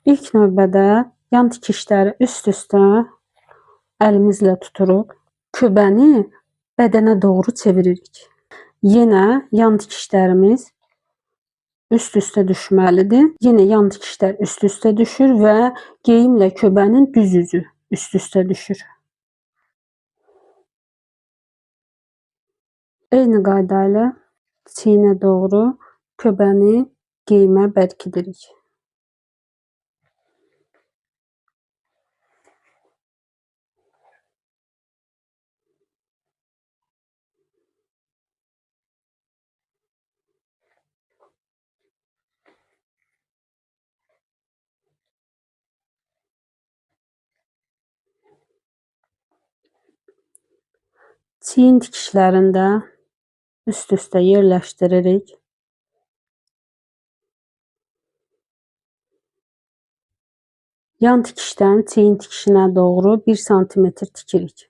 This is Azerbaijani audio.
İlk növbədə yan tikişləri üst-üstə əlimizlə tuturuq. Köbəni bədənə doğru çeviririk. Yenə yan tikişlərimiz üst-üstə düşməlidir. Yenə yan tikişlər üst-üstə düşür və geyimlə köbənin düz üzü üst-üstə düşür. Eyni qayda ilə çiyinə doğru köbəni geyimə bərkidirik. Çiyin tikişlərində üst-üstə yerləşdiririk. Yan tikişdən çiyin tikişinə doğru 1 sm tikirik.